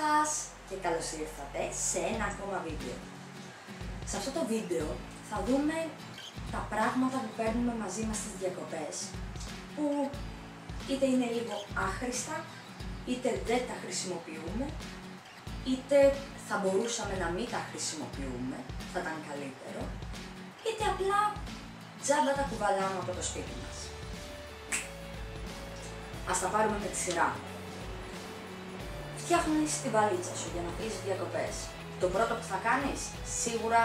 σας και καλώς ήρθατε σε ένα ακόμα βίντεο. Σε αυτό το βίντεο θα δούμε τα πράγματα που παίρνουμε μαζί μας στις διακοπές, που είτε είναι λίγο άχρηστα, είτε δεν τα χρησιμοποιούμε, είτε θα μπορούσαμε να μην τα χρησιμοποιούμε, θα ήταν καλύτερο, είτε απλά τζάμπα τα κουβαλάμε από το σπίτι μας. Ας τα πάρουμε με τη σειρά. Φτιάχνεις τη βαλίτσα σου για να πεις διακοπές. Το πρώτο που θα κάνεις, σίγουρα,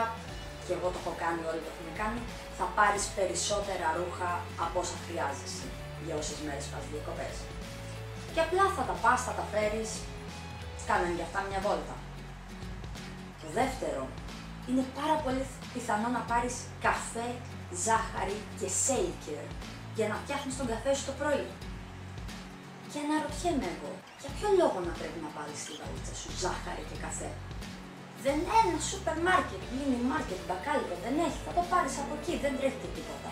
και εγώ το έχω κάνει, όλοι το έχουν κάνει, θα πάρεις περισσότερα ρούχα από όσα χρειάζεσαι για όσες μέρες πας διακοπές. Και απλά θα τα πας, θα τα φέρεις, κάνουν για αυτά μια βόλτα. Το δεύτερο, είναι πάρα πολύ πιθανό να πάρεις καφέ, ζάχαρη και σέικερ για να φτιάχνεις τον καφέ σου το πρωί. Και αναρωτιέμαι εγώ, για ποιο λόγο να πρέπει να βάλεις στη βαλίτσα σου ζάχαρη και καφέ? Δεν ένα σούπερ μάρκετ, μίνι μάρκετ, μπακάλικο δεν έχει, θα το πάρεις από εκεί, δεν τρέχει τίποτα.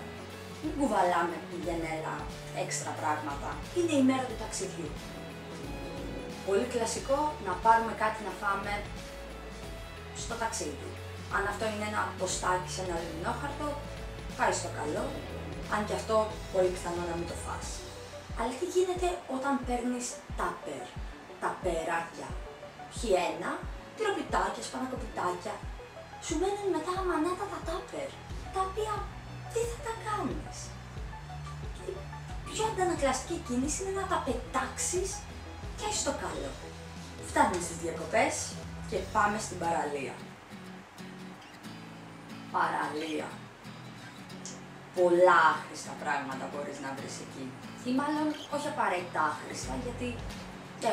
Μην κουβαλάμε πηγενέλα έξτρα πράγματα, είναι η μέρα του ταξιδιού. Πολύ κλασικό να πάρουμε κάτι να φάμε στο ταξίδι. Αν αυτό είναι ένα ποστάκι σε ένα λιμνόχαρτο, πάει στο καλό, αν και αυτό πολύ πιθανό να μην το φας. Αλλά τι γίνεται όταν παίρνεις τάπερ, ταπεράκια, χιένα, τυροπιτάκια, σπανακοπιτάκια, σου μένουν μετά αμανάτα τα τάπερ, τα οποία τι θα τα κάνεις? Η πιο αντανακλαστική κίνηση είναι να τα πετάξεις και στο καλό. Φτάνουμε στις διακοπές και πάμε στην παραλία. Παραλία. Πολλά άχρηστα πράγματα μπορείς να βρεις εκεί. Ή μάλλον όχι απαραίτητα άχρηστα, γιατί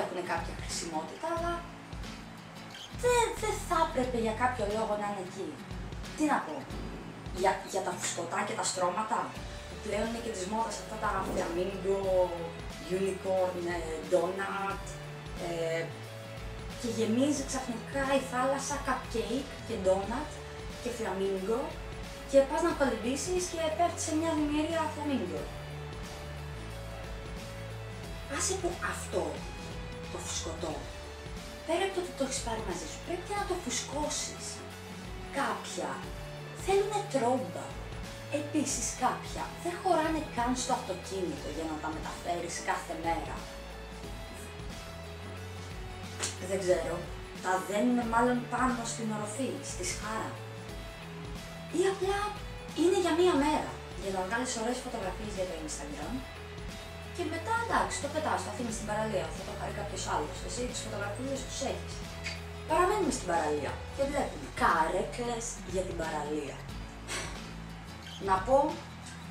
έχουν κάποια χρησιμότητα, αλλά δεν θα έπρεπε για κάποιο λόγο να είναι εκεί. Τι να πω, για τα φουσκωτά και τα στρώματα, πλέον είναι και της μόδας αυτά τα flamingo, unicorn, donut, και γεμίζει ξαφνικά η θάλασσα cupcake και donut και flamingo, και πας να κολυμπήσεις και πέφτεις σε μια δημιουργία flamingo. Άσε που αυτό το φουσκωτό, πέρα από το ότι το έχεις πάρει μαζί σου, πρέπει και να το φουσκώσεις. Κάποια θέλουνε τρόμπα. Επίσης κάποια δεν χωράνε καν στο αυτοκίνητο για να τα μεταφέρεις κάθε μέρα. Δεν ξέρω, τα δένουν μάλλον πάνω στην οροφή, στη σχάρα. Ή απλά είναι για μία μέρα, για να βγάλεις ωραίες φωτογραφίες για το Instagram. Και μετά εντάξει, το πετάς, το αφήνεις στην παραλία, θα το πάρει κάποιος άλλος. Εσύ τις φωτογραφίες τους έχεις. Παραμένουμε στην παραλία και βλέπουμε καρέκλες για την παραλία. Να πω,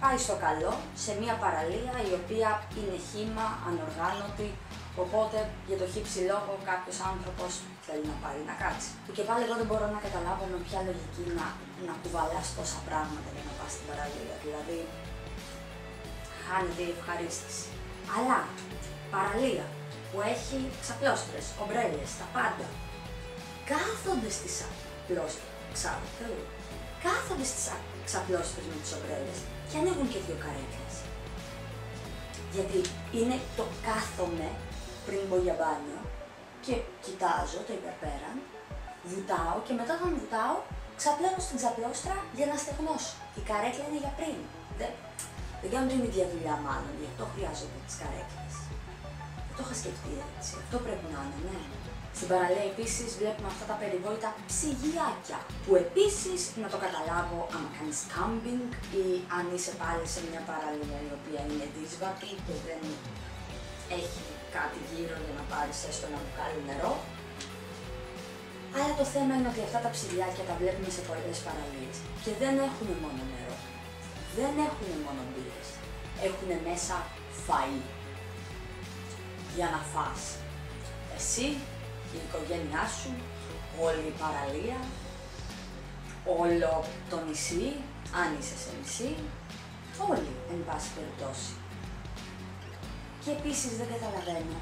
πάει στο καλό σε μια παραλία η οποία είναι χύμα, ανοργάνωτη, οπότε για το χύψη λόγο κάποιος άνθρωπος θέλει να πάρει να κάτσει. Και πάλι εγώ δεν μπορώ να καταλάβω με ποια λογική να κουβαλάς τόσα πράγματα για να πας στην παραλία. Δηλαδή, χάνεται η ευχαρίστηση. Αλλά παραλία που έχει ξαπλώστρες, ομπρέλες, τα πάντα, κάθονται στις ξαπλώστρες με τις ομπρέλες και ανοίγουν και δύο καρέκλες. Γιατί είναι το κάθομαι πριν μπω για μπάνιο και κοιτάζω το υπερπέραν, βουτάω και μετά όταν βουτάω ξαπλώνω στην ξαπλώστρα για να στεγνώσω. Η καρέκλα είναι για πριν. Δεν κάνουν την ίδια δουλειά μάλλον, γι' αυτό χρειάζονται τις καρέκλες. Δεν το είχα σκεφτεί έτσι, αυτό πρέπει να είναι, ναι. Στην παραλία επίσης βλέπουμε αυτά τα περιβόητα ψυγιάκια, που επίσης να το καταλάβω άμα κάνεις κάμπινγκ ή αν είσαι πάλι σε μια παραλία η οποία είναι δύσβατη και δεν έχει κάτι γύρω για να πάρεις έστω ένα μπουκάλι νερό. Αλλά το θέμα είναι ότι αυτά τα ψυγιάκια τα βλέπουμε σε πολλές παραλίες και δεν έχουν μόνο νερό. Δεν έχουν μόνο μπύρες, έχουν μέσα φαΐ για να φας. Εσύ, η οικογένειά σου, όλη η παραλία, όλο το νησί, αν είσαι σε νησί, όλοι εν πάση περιπτώσει. Και επίσης δεν καταλαβαίνω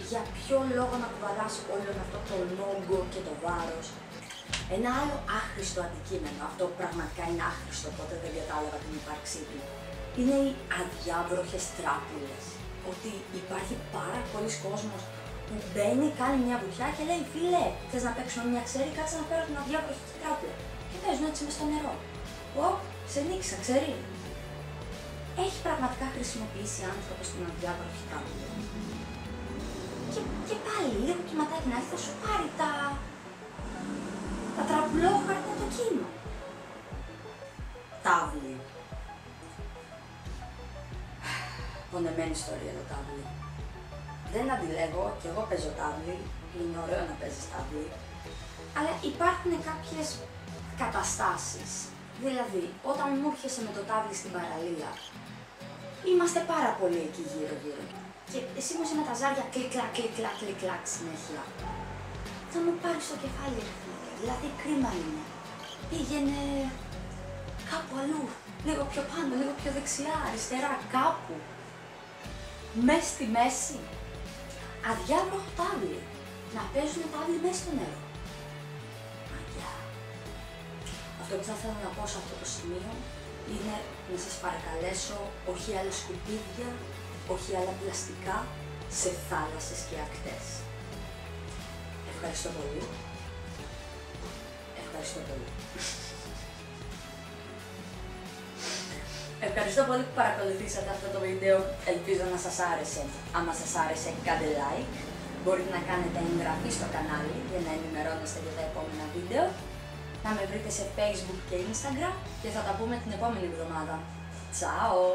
για ποιο λόγο να κουβαλάς όλο αυτό το λόγκο και το βάρος. Ένα άλλο άχρηστο αντικείμενο, αυτό πραγματικά είναι άχρηστο, οπότε δεν κατάλαβα την ύπαρξή του, είναι οι αδιάβροχες τράπουλες. Ότι υπάρχει πάρα πολλοί κόσμος που μπαίνει, κάνει μια βουτιά και λέει: Φίλε, θες να παίξουμε μια ξέρη, κάτσε να φέρω την αδιάβροχη τράπουλα. Και παίζουν έτσι μες στο νερό. Σε νίξα, ξέρει. Έχει πραγματικά χρησιμοποιήσει άνθρωπος την αδιάβροχη τράπουλα. Και πάλι λίγο κυματάκι να έρθει, θα σου πάρει τα τραπουλόχαρτα το κύμα. Τάβλη. Πονεμένη ιστορία το τάβλη. Δεν αντιλέγω, κι εγώ παίζω τάβλη, είναι ωραίο να παίζεις τάβλη, αλλά υπάρχουν κάποιες καταστάσεις. Δηλαδή, όταν μου έρχεσαι με το τάβλη στην παραλία, είμαστε πάρα πολύ εκεί γύρω-γύρω. Και εσύ μου είσαι με τα ζάρια κλικ-κλακ συνέχεια. Θα μου πάρεις το κεφάλι, ρε φίλε. Δηλαδή, κρίμα είναι. Πήγαινε κάπου αλλού. Λίγο πιο πάνω, λίγο πιο δεξιά, αριστερά, κάπου. Μες στη μέση. Αδιάβροχο τάβλι. Να παίζουν τάβλι μέσα στο νερό. Μαγιά. Αυτό που θα ήθελα να πω σε αυτό το σημείο είναι να σας παρακαλέσω όχι άλλα σκουπίδια, όχι άλλα πλαστικά σε θάλασσες και ακτές. Ευχαριστώ πολύ. Ευχαριστώ πολύ. Ευχαριστώ πολύ που παρακολουθήσατε αυτό το βίντεο, ελπίζω να σας άρεσε. Άμα σας άρεσε, κάντε like. Μπορείτε να κάνετε εγγραφή στο κανάλι για να ενημερώνεστε για τα επόμενα βίντεο. Να με βρείτε σε Facebook και Instagram και θα τα πούμε την επόμενη εβδομάδα. Τσάω!